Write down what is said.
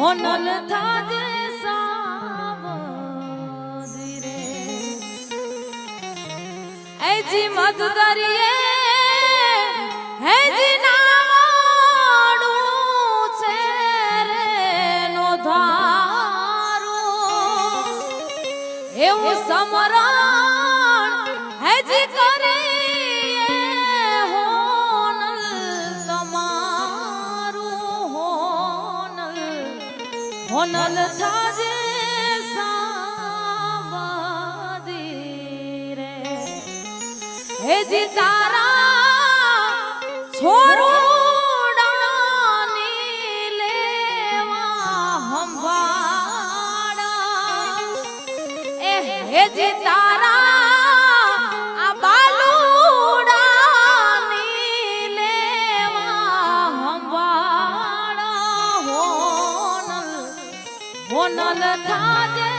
હોનલ થાજે સાવધી રે એજી મત દરિયે હેજી નાડું છે રે નો ધારું એવું સમરણ હેજી કરે હોનલ તમારું હોનલ થાજે સાવધી રે હેજી તારા છોરુડાની લેવા હંભાળા એ હેજી તારા આ બાલુડાની લેવા હંભાળા હોનલ થાજે